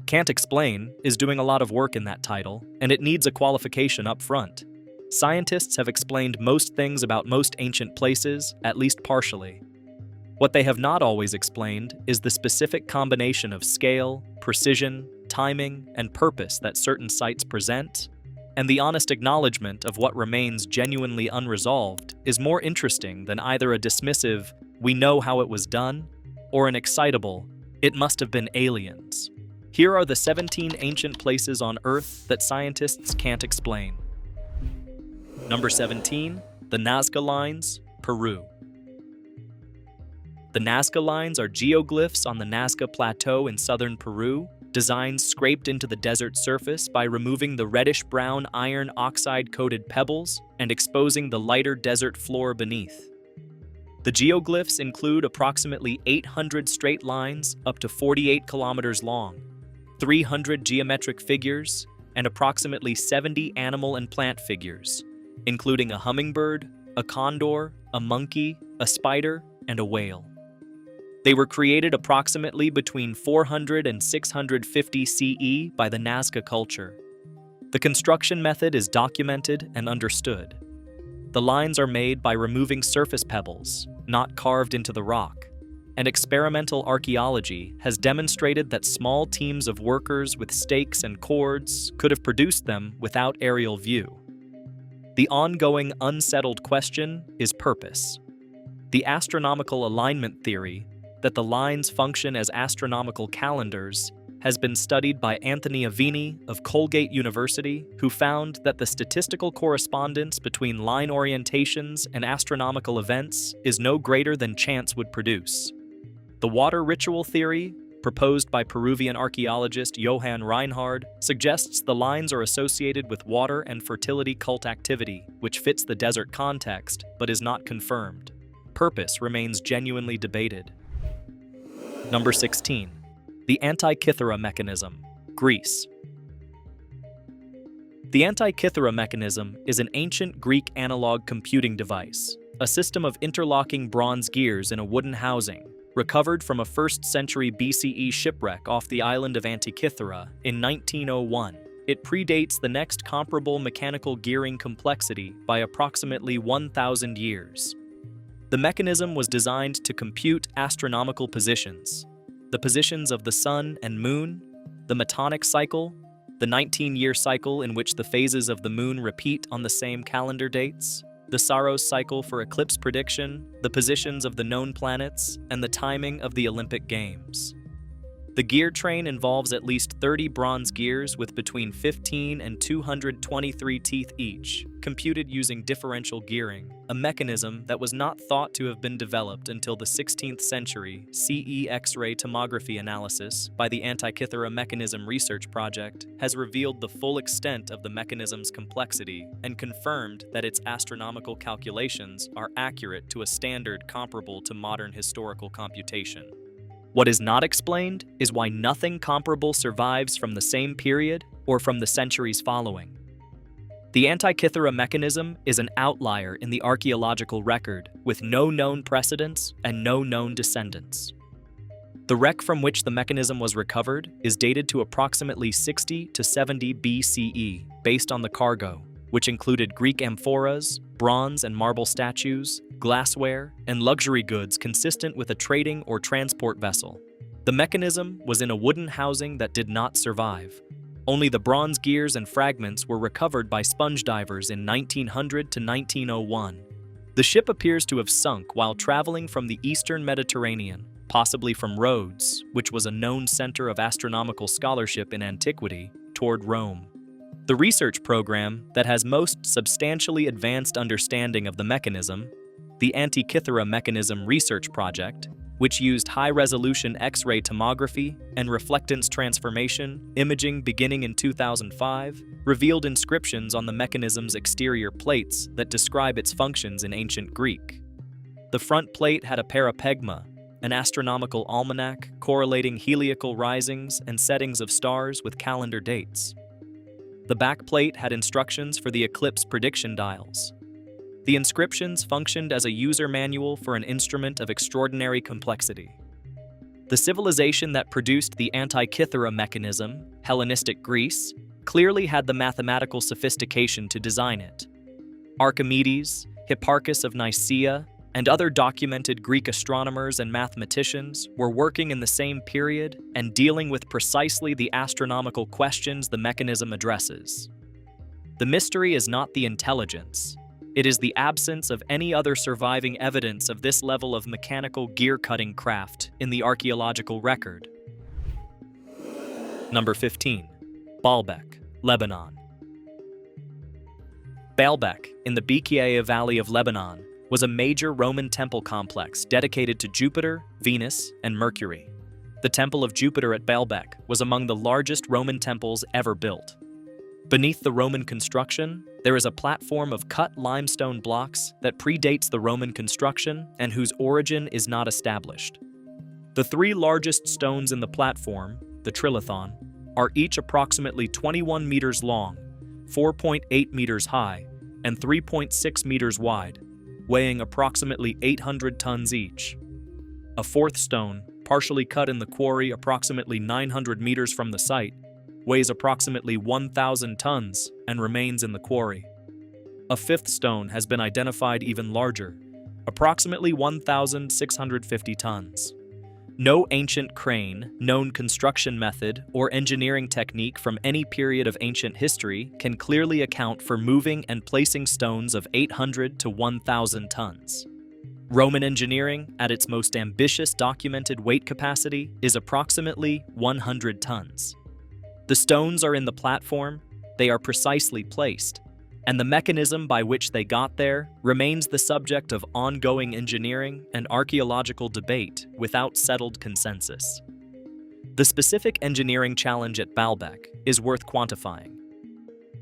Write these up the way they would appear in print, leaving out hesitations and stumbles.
Can't explain is doing a lot of work in that title, and it needs a qualification up front. Scientists have explained most things about most ancient places, at least partially. What they have not always explained is the specific combination of scale, precision, timing, and purpose that certain sites present, and the honest acknowledgement of what remains genuinely unresolved is more interesting than either a dismissive, "we know how it was done," or an excitable, "it must have been aliens." Here are the 17 ancient places on Earth that scientists can't explain. Number 17, the Nazca Lines, Peru. The Nazca Lines are geoglyphs on the Nazca Plateau in southern Peru, designs scraped into the desert surface by removing the reddish-brown iron oxide-coated pebbles and exposing the lighter desert floor beneath. The geoglyphs include approximately 800 straight lines up to 48 kilometers long, 300 geometric figures, and approximately 70 animal and plant figures, including a hummingbird, a condor, a monkey, a spider, and a whale. They were created approximately between 400 and 650 CE by the Nazca culture. The construction method is documented and understood. The lines are made by removing surface pebbles, not carved into the rock, and experimental archaeology has demonstrated that small teams of workers with stakes and cords could have produced them without aerial view. The ongoing unsettled question is purpose. The astronomical alignment theory that the lines function as astronomical calendars has been studied by Anthony Avini of Colgate University, who found that the statistical correspondence between line orientations and astronomical events is no greater than chance would produce. The water ritual theory, proposed by Peruvian archaeologist Johann Reinhard, suggests the lines are associated with water and fertility cult activity, which fits the desert context, but is not confirmed. Purpose remains genuinely debated. Number 16. The Antikythera mechanism, Greece. The Antikythera mechanism is an ancient Greek analog computing device, a system of interlocking bronze gears in a wooden housing, recovered from a 1st century BCE shipwreck off the island of Antikythera in 1901. It predates the next comparable mechanical gearing complexity by approximately 1,000 years. The mechanism was designed to compute astronomical positions, the positions of the Sun and Moon, the Metonic cycle, the 19-year cycle in which the phases of the Moon repeat on the same calendar dates, the Saros cycle for eclipse prediction, the positions of the known planets, and the timing of the Olympic Games. The gear train involves at least 30 bronze gears with between 15 and 223 teeth each, computed using differential gearing, a mechanism that was not thought to have been developed until the 16th century CE X-ray tomography analysis by the Antikythera Mechanism Research Project has revealed the full extent of the mechanism's complexity and confirmed that its astronomical calculations are accurate to a standard comparable to modern historical computation. What is not explained is why nothing comparable survives from the same period or from the centuries following. The Antikythera mechanism is an outlier in the archaeological record, with no known precedents and no known descendants. The wreck from which the mechanism was recovered is dated to approximately 60 to 70 BCE, based on the cargo, which included Greek amphoras, bronze and marble statues, glassware, and luxury goods consistent with a trading or transport vessel. The mechanism was in a wooden housing that did not survive. Only the bronze gears and fragments were recovered by sponge divers in 1900 to 1901. The ship appears to have sunk while traveling from the eastern Mediterranean, possibly from Rhodes, which was a known center of astronomical scholarship in antiquity, toward Rome. The research program that has most substantially advanced understanding of the mechanism, the Antikythera Mechanism Research Project, which used high-resolution X-ray tomography and reflectance transformation imaging beginning in 2005, revealed inscriptions on the mechanism's exterior plates that describe its functions in ancient Greek. The front plate had a parapegma, an astronomical almanac correlating heliacal risings and settings of stars with calendar dates. The back plate had instructions for the eclipse prediction dials. The inscriptions functioned as a user manual for an instrument of extraordinary complexity. The civilization that produced the Antikythera mechanism, Hellenistic Greece, clearly had the mathematical sophistication to design it. Archimedes, Hipparchus of Nicaea, and other documented Greek astronomers and mathematicians were working in the same period and dealing with precisely the astronomical questions the mechanism addresses. The mystery is not the intelligence. It is the absence of any other surviving evidence of this level of mechanical gear-cutting craft in the archaeological record. Number 15. Baalbek, Lebanon. Baalbek, in the Bekaa Valley of Lebanon, was a major Roman temple complex dedicated to Jupiter, Venus, and Mercury. The Temple of Jupiter at Baalbek was among the largest Roman temples ever built. Beneath the Roman construction, there is a platform of cut limestone blocks that predates the Roman construction and whose origin is not established. The three largest stones in the platform, the trilithon, are each approximately 21 meters long, 4.8 meters high, and 3.6 meters wide, weighing approximately 800 tons each. A fourth stone, partially cut in the quarry approximately 900 meters from the site, weighs approximately 1,000 tons and remains in the quarry. A fifth stone has been identified even larger, approximately 1,650 tons. No ancient crane, known construction method, or engineering technique from any period of ancient history can clearly account for moving and placing stones of 800 to 1,000 tons. Roman engineering, at its most ambitious documented weight capacity, is approximately 100 tons. The stones are in the platform, they are precisely placed, and the mechanism by which they got there remains the subject of ongoing engineering and archaeological debate without settled consensus. The specific engineering challenge at Baalbek is worth quantifying.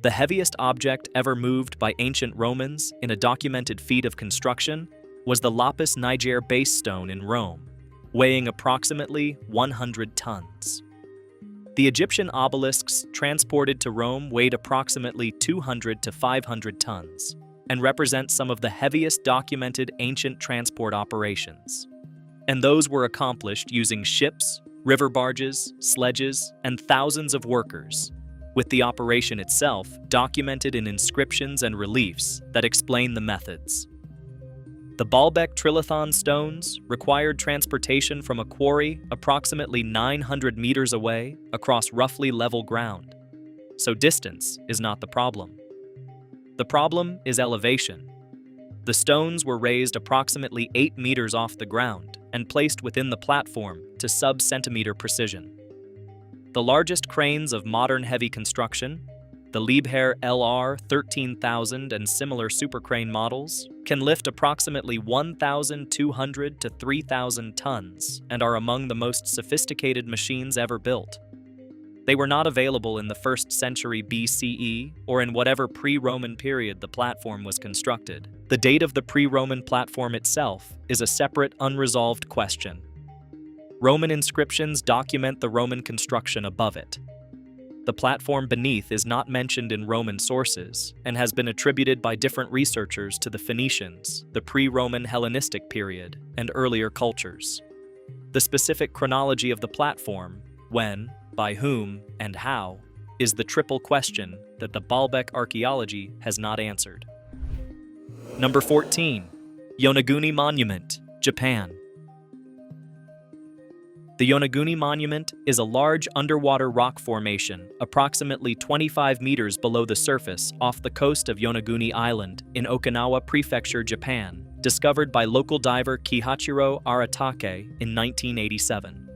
The heaviest object ever moved by ancient Romans in a documented feat of construction was the lapis niger base stone in Rome, weighing approximately 100 tons. The Egyptian obelisks transported to Rome weighed approximately 200 to 500 tons and represent some of the heaviest documented ancient transport operations. And those were accomplished using ships, river barges, sledges, and thousands of workers, with the operation itself documented in inscriptions and reliefs that explain the methods. The Baalbek trilithon stones required transportation from a quarry approximately 900 meters away across roughly level ground. So distance is not the problem. The problem is elevation. The stones were raised approximately 8 meters off the ground and placed within the platform to sub-centimeter precision. The largest cranes of modern heavy construction, the Liebherr LR 13,000 and similar supercrane models, can lift approximately 1,200 to 3,000 tons and are among the most sophisticated machines ever built. They were not available in the 1st century BCE or in whatever pre-Roman period the platform was constructed. The date of the pre-Roman platform itself is a separate, unresolved question. Roman inscriptions document the Roman construction above it. The platform beneath is not mentioned in Roman sources and has been attributed by different researchers to the Phoenicians, the pre-Roman Hellenistic period, and earlier cultures. The specific chronology of the platform, when, by whom, and how, is the triple question that the Baalbek archaeology has not answered. Number 14. Yonaguni Monument, Japan. The Yonaguni Monument is a large underwater rock formation approximately 25 meters below the surface off the coast of Yonaguni Island in Okinawa Prefecture, Japan, discovered by local diver Kihachiro Aratake in 1987.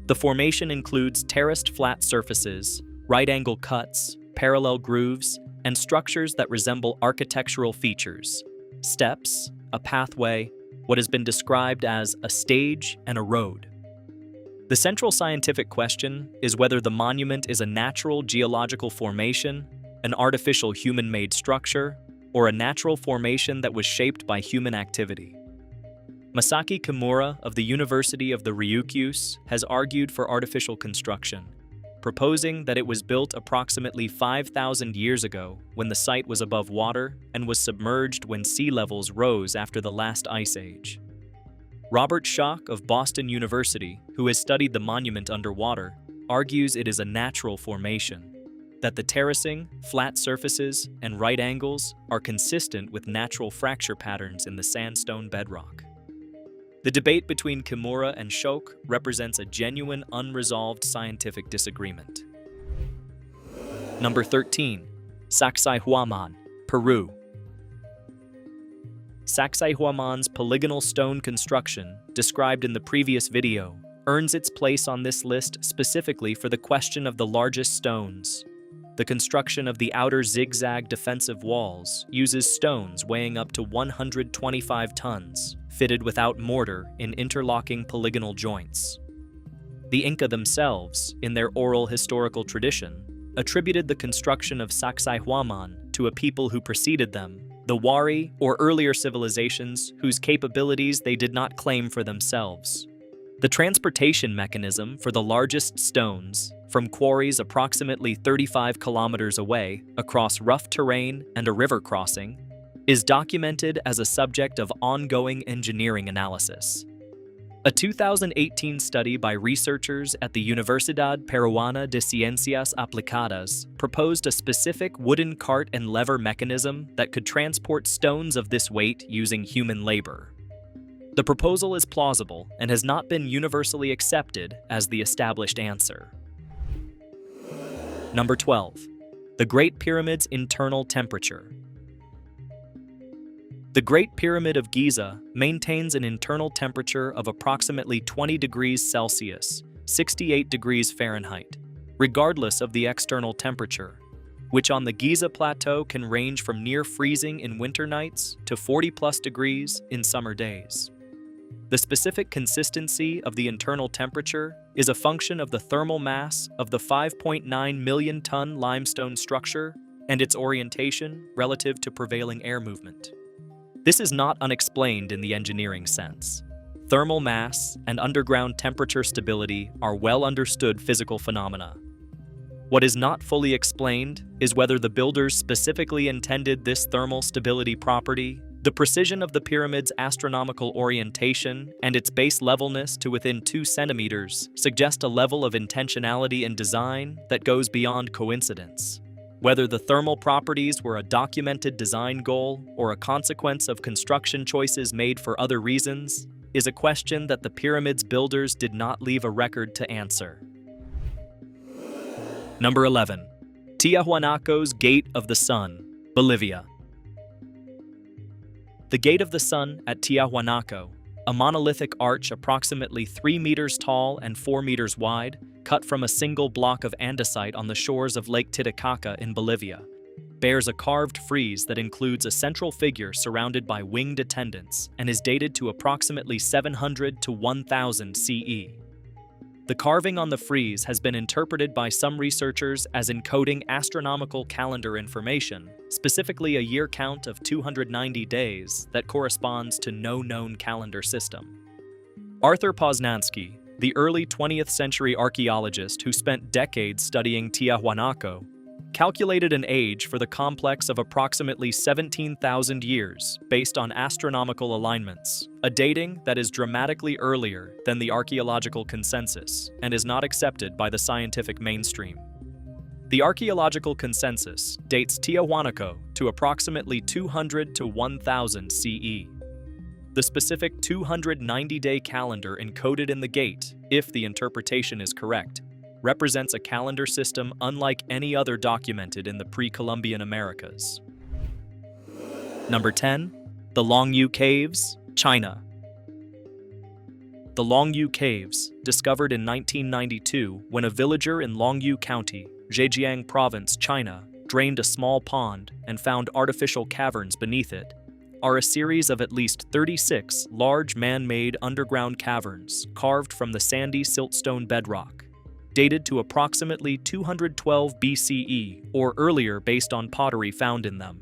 The formation includes terraced flat surfaces, right-angle cuts, parallel grooves, and structures that resemble architectural features: steps, a pathway, what has been described as a stage, and a road. The central scientific question is whether the monument is a natural geological formation, an artificial human-made structure, or a natural formation that was shaped by human activity. Masaki Kimura of the University of the Ryukyus has argued for artificial construction, proposing that it was built approximately 5,000 years ago when the site was above water and was submerged when sea levels rose after the last ice age. Robert Schoch of Boston University, who has studied the monument underwater, argues it is a natural formation, that the terracing, flat surfaces, and right angles are consistent with natural fracture patterns in the sandstone bedrock. The debate between Kimura and Schoch represents a genuine, unresolved scientific disagreement. Number 13. Sacsayhuaman, Peru. Sacsayhuaman's polygonal stone construction, described in the previous video, earns its place on this list specifically for the question of the largest stones. The construction of the outer zigzag defensive walls uses stones weighing up to 125 tons, fitted without mortar in interlocking polygonal joints. The Inca themselves, in their oral historical tradition, attributed the construction of Sacsayhuaman to a people who preceded them, the Wari or earlier civilizations whose capabilities they did not claim for themselves. The transportation mechanism for the largest stones, from quarries approximately 35 kilometers away, across rough terrain and a river crossing, is documented as a subject of ongoing engineering analysis. A 2018 study by researchers at the Universidad Peruana de Ciencias Aplicadas proposed a specific wooden cart and lever mechanism that could transport stones of this weight using human labor. The proposal is plausible and has not been universally accepted as the established answer. Number 12. The Great Pyramid's internal temperature. The Great Pyramid of Giza maintains an internal temperature of approximately 20 degrees Celsius, 68 degrees Fahrenheit, regardless of the external temperature, which on the Giza Plateau can range from near freezing in winter nights to 40+ degrees in summer days. The specific consistency of the internal temperature is a function of the thermal mass of the 5.9 million ton limestone structure and its orientation relative to prevailing air movement. This is not unexplained in the engineering sense. Thermal mass and underground temperature stability are well understood physical phenomena. What is not fully explained is whether the builders specifically intended this thermal stability property. The precision of the pyramid's astronomical orientation and its base levelness to within 2 centimeters suggest a level of intentionality in design that goes beyond coincidence. Whether the thermal properties were a documented design goal or a consequence of construction choices made for other reasons is a question that the pyramid's builders did not leave a record to answer. Number 11. Tiahuanaco's Gate of the Sun, Bolivia. The Gate of the Sun at Tiahuanaco, a monolithic arch approximately 3 meters tall and 4 meters wide, cut from a single block of andesite on the shores of Lake Titicaca in Bolivia, bears a carved frieze that includes a central figure surrounded by winged attendants and is dated to approximately 700 to 1000 CE. The carving on the frieze has been interpreted by some researchers as encoding astronomical calendar information, specifically a year count of 290 days that corresponds to no known calendar system. Arthur Poznansky, the early 20th century archaeologist who spent decades studying Tiahuanaco, calculated an age for the complex of approximately 17,000 years based on astronomical alignments, a dating that is dramatically earlier than the archaeological consensus and is not accepted by the scientific mainstream. The archaeological consensus dates Tiahuanaco to approximately 200 to 1000 CE. The specific 290-day calendar encoded in the gate, if the interpretation is correct, represents a calendar system unlike any other documented in the pre-Columbian Americas. Number 10. The Longyu Caves, China. The Longyu Caves, discovered in 1992 when a villager in Longyu County, Zhejiang Province, China, drained a small pond and found artificial caverns beneath it, are a series of at least 36 large man-made underground caverns carved from the sandy siltstone bedrock, dated to approximately 212 BCE or earlier based on pottery found in them.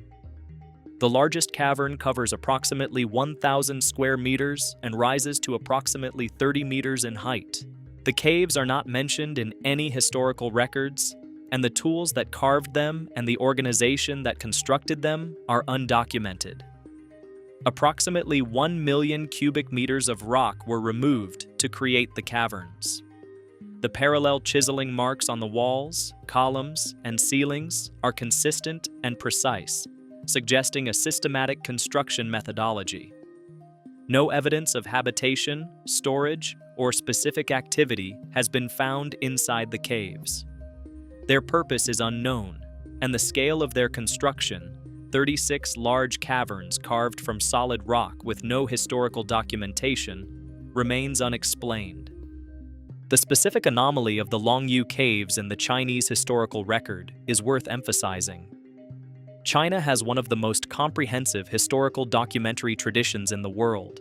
The largest cavern covers approximately 1,000 square meters and rises to approximately 30 meters in height. The caves are not mentioned in any historical records, and the tools that carved them and the organization that constructed them are undocumented. Approximately 1 million cubic meters of rock were removed to create the caverns. The parallel chiseling marks on the walls, columns, and ceilings are consistent and precise, suggesting a systematic construction methodology. No evidence of habitation, storage, or specific activity has been found inside the caves. Their purpose is unknown, and the scale of their construction, 36 large caverns carved from solid rock with no historical documentation, remains unexplained. The specific anomaly of the Longyu Caves in the Chinese historical record is worth emphasizing. China has one of the most comprehensive historical documentary traditions in the world.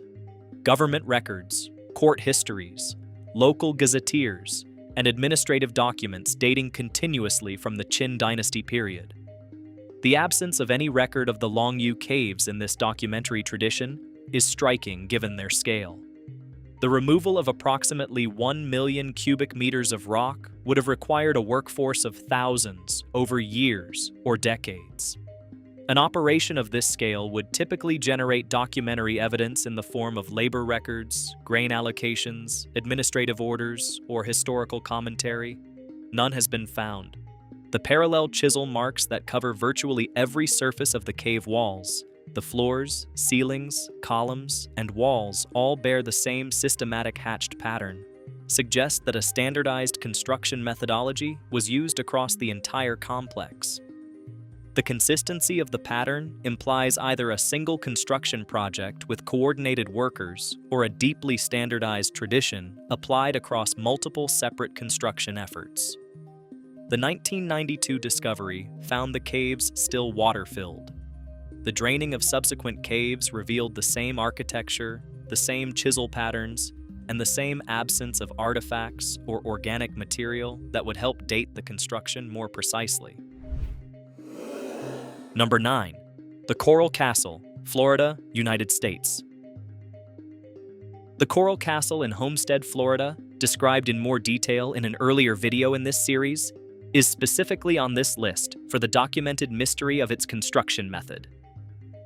Government records, court histories, local gazetteers, and administrative documents dating continuously from the Qin dynasty period. The absence of any record of the Longyu Caves in this documentary tradition is striking given their scale. The removal of approximately 1 million cubic meters of rock would have required a workforce of thousands over years or decades. An operation of this scale would typically generate documentary evidence in the form of labor records, grain allocations, administrative orders, or historical commentary. None has been found. The parallel chisel marks that cover virtually every surface of the cave walls, the floors, ceilings, columns, and walls all bear the same systematic hatched pattern, suggest that a standardized construction methodology was used across the entire complex. The consistency of the pattern implies either a single construction project with coordinated workers or a deeply standardized tradition applied across multiple separate construction efforts. The 1992 discovery found the caves still water-filled. The draining of subsequent caves revealed the same architecture, the same chisel patterns, and the same absence of artifacts or organic material that would help date the construction more precisely. Number 9. The Coral Castle, Florida, United States. The Coral Castle in Homestead, Florida, described in more detail in an earlier video in this series, is specifically on this list for the documented mystery of its construction method.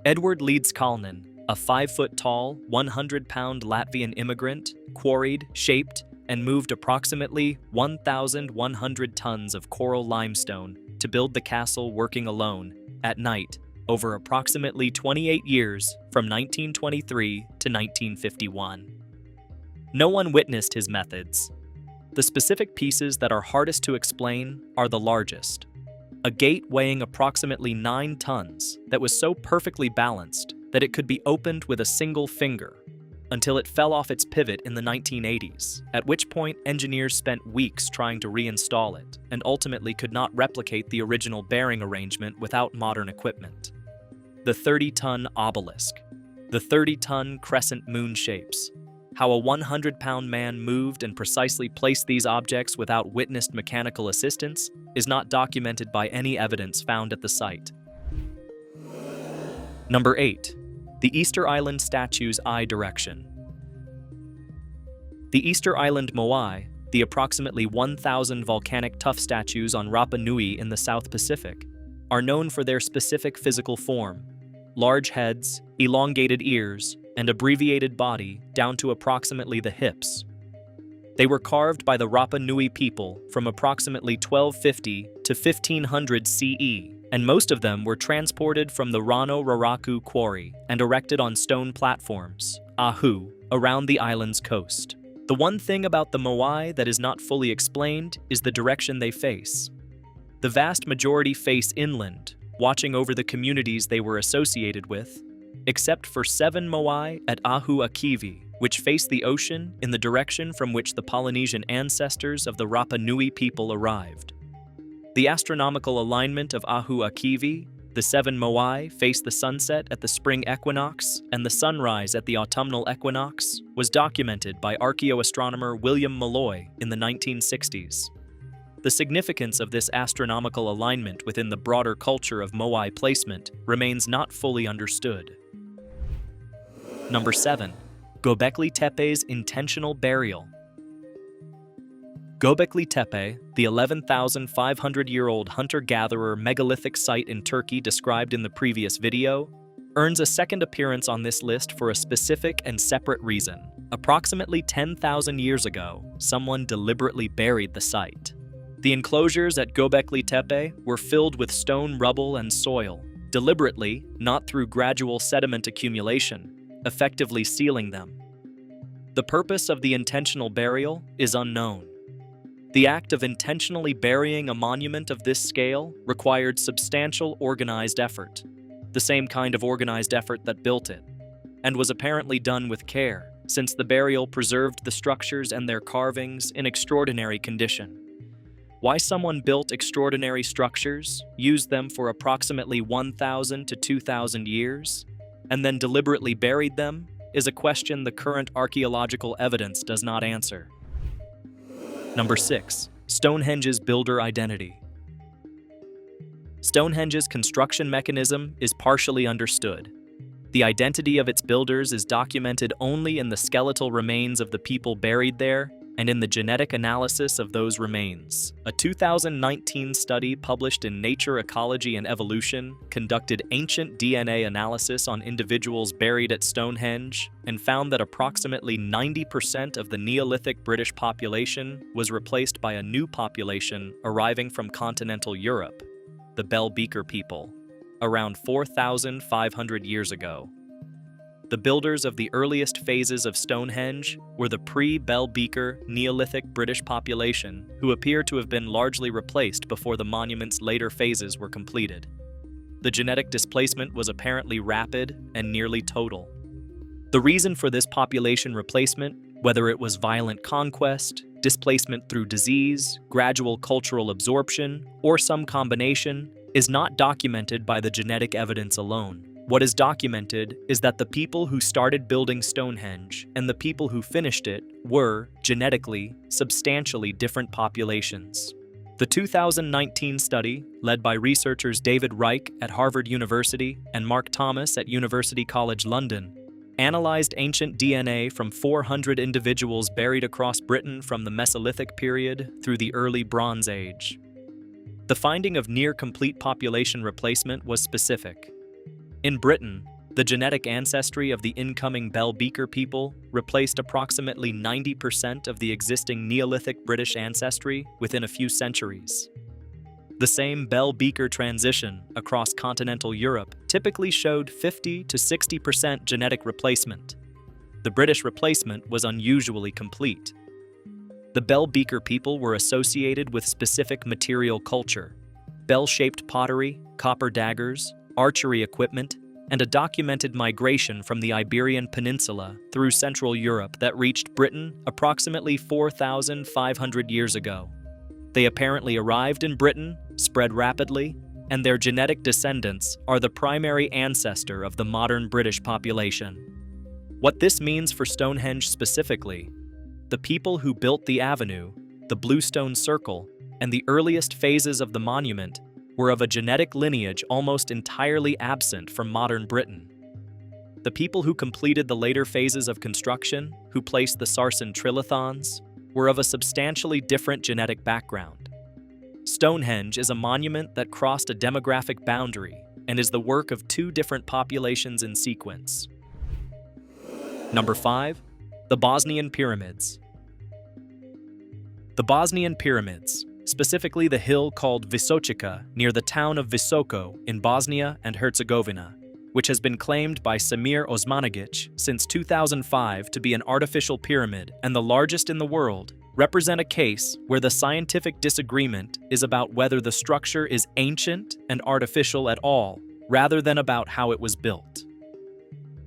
Edward Leeds Kalnin, a 5-foot-tall, 100-pound Latvian immigrant, quarried, shaped, and moved approximately 1,100 tons of coral limestone to build the castle working alone, at night, over approximately 28 years from 1923 to 1951. No one witnessed his methods. The specific pieces that are hardest to explain are the largest. A gate weighing approximately 9 tons that was so perfectly balanced that it could be opened with a single finger, until it fell off its pivot in the 1980s, at which point engineers spent weeks trying to reinstall it and ultimately could not replicate the original bearing arrangement without modern equipment. The 30-ton obelisk, the 30-ton crescent moon shapes, how a 100-pound man moved and precisely placed these objects without witnessed mechanical assistance is not documented by any evidence found at the site. Number 8. The Easter Island Statue's Eye Direction. The Easter Island Moai, the approximately 1,000 volcanic tuff statues on Rapa Nui in the South Pacific, are known for their specific physical form: large heads, elongated ears, and abbreviated body down to approximately the hips. They were carved by the Rapa Nui people from approximately 1250 to 1500 CE, and most of them were transported from the Rano Raraku quarry and erected on stone platforms, ahu, around the island's coast. The one thing about the Moai that is not fully explained is the direction they face. The vast majority face inland, watching over the communities they were associated with, except for 7 Moai at Ahu Akivi, which face the ocean in the direction from which the Polynesian ancestors of the Rapa Nui people arrived. The astronomical alignment of Ahu Akivi, the 7 Moai face the sunset at the spring equinox and the sunrise at the autumnal equinox, was documented by archaeoastronomer William Malloy in the 1960s. The significance of this astronomical alignment within the broader culture of Moai placement remains not fully understood. Number 7. Göbekli Tepe's intentional burial. Göbekli Tepe, the 11,500-year-old hunter-gatherer megalithic site in Turkey described in the previous video, earns a second appearance on this list for a specific and separate reason. Approximately 10,000 years ago, someone deliberately buried the site. The enclosures at Göbekli Tepe were filled with stone rubble and soil, deliberately, not through gradual sediment accumulation, effectively sealing them. The purpose of the intentional burial is unknown. The act of intentionally burying a monument of this scale required substantial organized effort, the same kind of organized effort that built it, and was apparently done with care, since the burial preserved the structures and their carvings in extraordinary condition. Why someone built extraordinary structures, used them for approximately 1,000 to 2,000 years, and then deliberately buried them is a question the current archaeological evidence does not answer. Number 6. Stonehenge's builder identity. Stonehenge's construction mechanism is partially understood. The identity of its builders is documented only in the skeletal remains of the people buried there and in the genetic analysis of those remains. A 2019 study published in Nature Ecology and Evolution conducted ancient DNA analysis on individuals buried at Stonehenge and found that approximately 90% of the Neolithic British population was replaced by a new population arriving from continental Europe, the Bell Beaker people, around 4,500 years ago. The builders of the earliest phases of Stonehenge were the pre-Bell Beaker Neolithic British population, who appear to have been largely replaced before the monument's later phases were completed. The genetic displacement was apparently rapid and nearly total. The reason for this population replacement, whether it was violent conquest, displacement through disease, gradual cultural absorption, or some combination, is not documented by the genetic evidence alone. What is documented is that the people who started building Stonehenge and the people who finished it were, genetically, substantially different populations. The 2019 study, led by researchers David Reich at Harvard University and Mark Thomas at University College London, analyzed ancient DNA from 400 individuals buried across Britain from the Mesolithic period through the early Bronze Age. The finding of near-complete population replacement was specific. In Britain, the genetic ancestry of the incoming Bell Beaker people replaced approximately 90% of the existing Neolithic British ancestry within a few centuries. The same Bell Beaker transition across continental Europe typically showed 50 to 60% genetic replacement. The British replacement was unusually complete. The Bell Beaker people were associated with specific material culture: bell-shaped pottery, copper daggers, archery equipment, and a documented migration from the Iberian Peninsula through Central Europe that reached Britain approximately 4,500 years ago. They apparently arrived in Britain, spread rapidly, and their genetic descendants are the primary ancestor of the modern British population. What this means for Stonehenge specifically: the people who built the avenue, the Bluestone Circle, and the earliest phases of the monument were of a genetic lineage almost entirely absent from modern Britain. The people who completed the later phases of construction, who placed the Sarsen trilithons, were of a substantially different genetic background. Stonehenge is a monument that crossed a demographic boundary and is the work of two different populations in sequence. Number 5. The Bosnian Pyramids. The Bosnian Pyramids, specifically the hill called Visočica near the town of Visoko in Bosnia and Herzegovina, which has been claimed by Samir Osmanagic since 2005 to be an artificial pyramid and the largest in the world, represent a case where the scientific disagreement is about whether the structure is ancient and artificial at all, rather than about how it was built.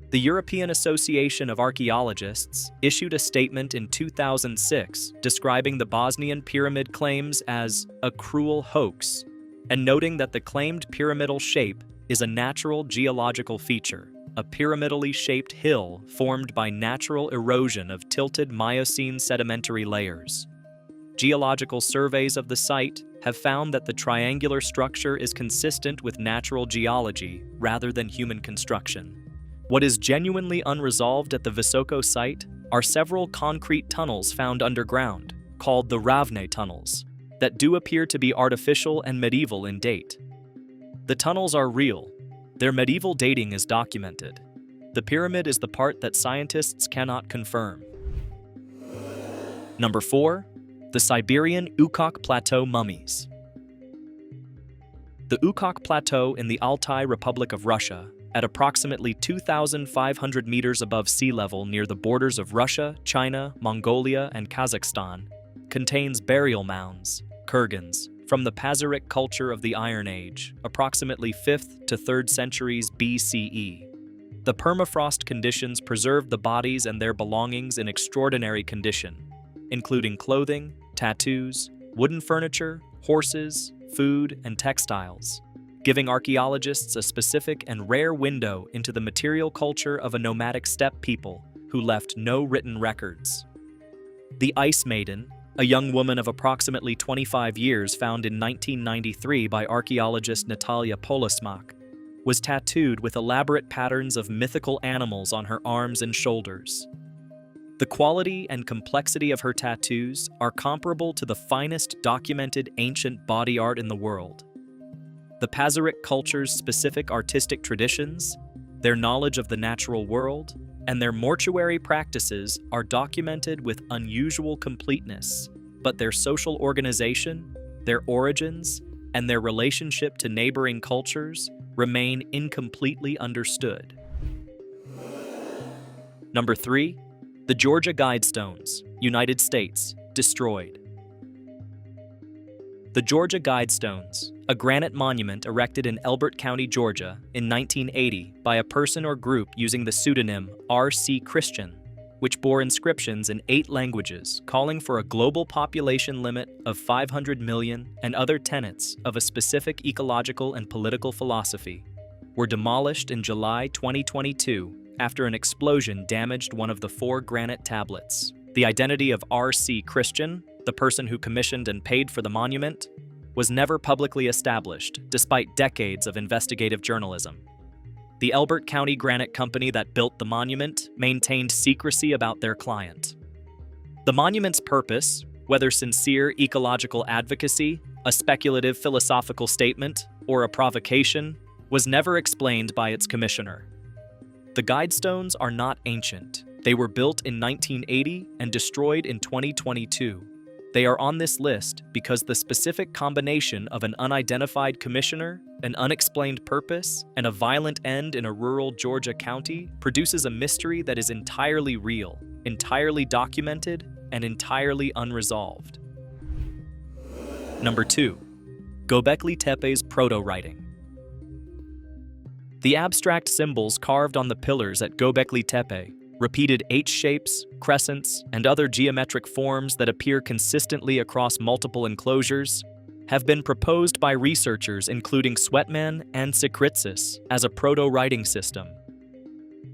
The European Association of Archaeologists issued a statement in 2006 describing the Bosnian pyramid claims as a cruel hoax, and noting that the claimed pyramidal shape is a natural geological feature, a pyramidally shaped hill formed by natural erosion of tilted Miocene sedimentary layers. Geological surveys of the site have found that the triangular structure is consistent with natural geology rather than human construction. What is genuinely unresolved at the Visoko site are several concrete tunnels found underground, called the Ravne tunnels, that do appear to be artificial and medieval in date. The tunnels are real, Their medieval dating is documented. The pyramid is the part that scientists cannot confirm. Number 4. The Siberian Ukok Plateau mummies. The Ukok Plateau in the Altai Republic of Russia, at approximately 2,500 meters above sea level near the borders of Russia, China, Mongolia, and Kazakhstan, contains burial mounds, kurgans, from the Pazyryk culture of the Iron Age, approximately 5th to 3rd centuries BCE. The permafrost conditions preserved the bodies and their belongings in extraordinary condition, including clothing, tattoos, wooden furniture, horses, food, and textiles, giving archaeologists a specific and rare window into the material culture of a nomadic steppe people who left no written records. The Ice Maiden, a young woman of approximately 25 years found in 1993 by archaeologist Natalia Polosmak, was tattooed with elaborate patterns of mythical animals on her arms and shoulders. The quality and complexity of her tattoos are comparable to the finest documented ancient body art in the world. The Pazyryk culture's specific artistic traditions, their knowledge of the natural world, and their mortuary practices are documented with unusual completeness, but their social organization, their origins, and their relationship to neighboring cultures remain incompletely understood. Number 3. The Georgia Guidestones, United States, destroyed. The Georgia Guidestones, a granite monument erected in Elbert County, Georgia, in 1980 by a person or group using the pseudonym R.C. Christian, which bore inscriptions in 8 languages calling for a global population limit of 500 million and other tenets of a specific ecological and political philosophy, were demolished in July 2022 after an explosion damaged one of the 4 granite tablets. The identity of R.C. Christian, the person who commissioned and paid for the monument, was never publicly established despite decades of investigative journalism. The Elbert County Granite Company that built the monument maintained secrecy about their client. The monument's purpose, whether sincere ecological advocacy, a speculative philosophical statement, or a provocation, was never explained by its commissioner. The Guidestones are not ancient. They were built in 1980 and destroyed in 2022. They are on this list because the specific combination of an unidentified commissioner, an unexplained purpose, and a violent end in a rural Georgia county produces a mystery that is entirely real, entirely documented, and entirely unresolved. Number 2. Göbekli Tepe's proto-writing. The abstract symbols carved on the pillars at Göbekli Tepe, repeated H-shapes, crescents, and other geometric forms that appear consistently across multiple enclosures, have been proposed by researchers including Sweatman and Sikritsis as a proto-writing system.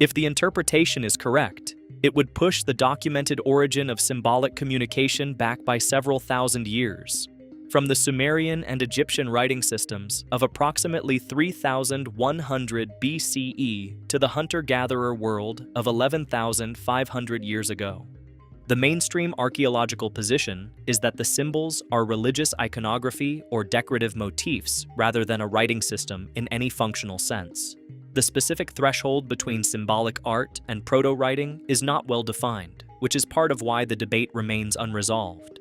If the interpretation is correct, it would push the documented origin of symbolic communication back by several thousand years, from the Sumerian and Egyptian writing systems of approximately 3,100 BCE to the hunter-gatherer world of 11,500 years ago. The mainstream archaeological position is that the symbols are religious iconography or decorative motifs rather than a writing system in any functional sense. The specific threshold between symbolic art and proto-writing is not well defined, which is part of why the debate remains unresolved.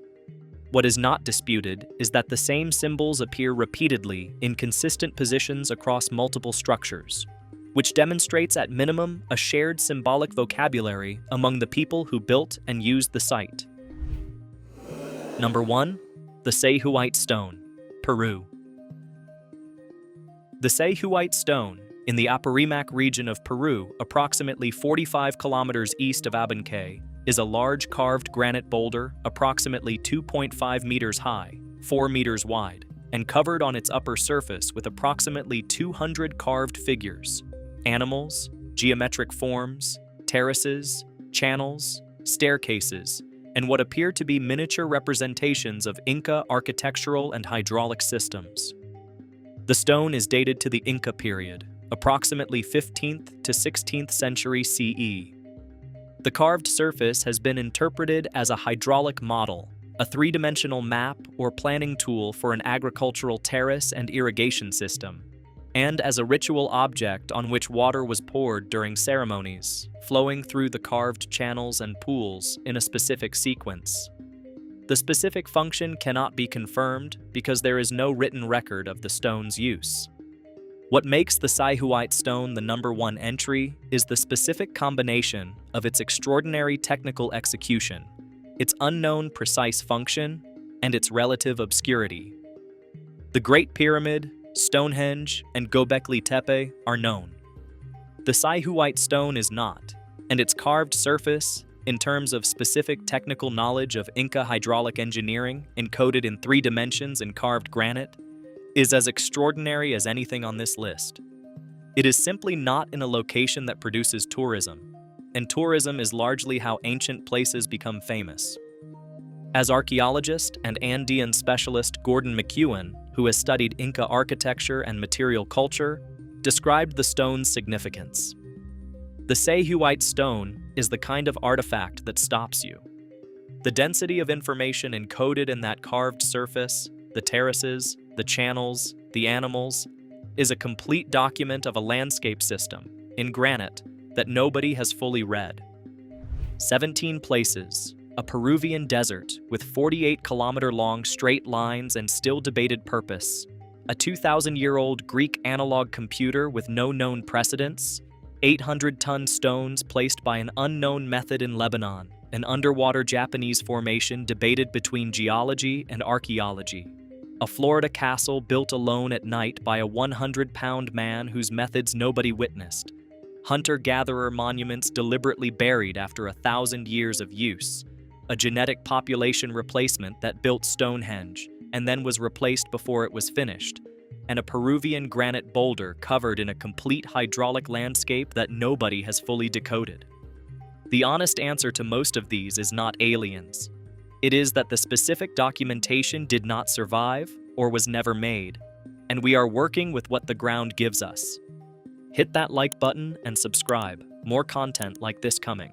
What is not disputed is that the same symbols appear repeatedly in consistent positions across multiple structures, which demonstrates at minimum a shared symbolic vocabulary among the people who built and used the site. Number 1. The Sayhuite Stone, Peru. The Sayhuite Stone, in the Apurimac region of Peru, approximately 45 kilometers east of Abancay, is a large carved granite boulder approximately 2.5 meters high, 4 meters wide, and covered on its upper surface with approximately 200 carved figures, animals, geometric forms, terraces, channels, staircases, and what appear to be miniature representations of Inca architectural and hydraulic systems. The stone is dated to the Inca period, approximately 15th to 16th century CE. The carved surface has been interpreted as a hydraulic model, a three-dimensional map or planning tool for an agricultural terrace and irrigation system. and as a ritual object on which water was poured during ceremonies, flowing through the carved channels and pools in a specific sequence. The specific function cannot be confirmed because there is no written record of the stone's use. What makes the Saihuite stone the #1 entry is the specific combination of its extraordinary technical execution, its unknown precise function, and its relative obscurity. The Great Pyramid, Stonehenge, and Göbekli Tepe are known. The Saihuite stone is not, and its carved surface, in terms of specific technical knowledge of Inca hydraulic engineering encoded in 3 dimensions in carved granite, is as extraordinary as anything on this list. It is simply not in a location that produces tourism, and tourism is largely how ancient places become famous. As archaeologist and Andean specialist Gordon McEwen, who has studied Inca architecture and material culture, described the stone's significance. The Saihuite stone is the kind of artifact that stops you. The density of information encoded in that carved surface, the terraces, the channels, the animals, is a complete document of a landscape system, in granite, that nobody has fully read. 17 places, a Peruvian desert with 48-kilometer-long straight lines and still debated purpose, a 2,000-year-old Greek analog computer with no known precedents, 800-ton stones placed by an unknown method in Lebanon, an underwater Japanese formation debated between geology and archaeology, a Florida castle built alone at night by a 100-pound man whose methods nobody witnessed, hunter-gatherer monuments deliberately buried after 1,000 years of use, a genetic population replacement that built Stonehenge and then was replaced before it was finished, and a Peruvian granite boulder covered in a complete hydraulic landscape that nobody has fully decoded. The honest answer to most of these is not aliens. It is that the specific documentation did not survive or was never made, and we are working with what the ground gives us. Hit that like button and subscribe. More content like this coming.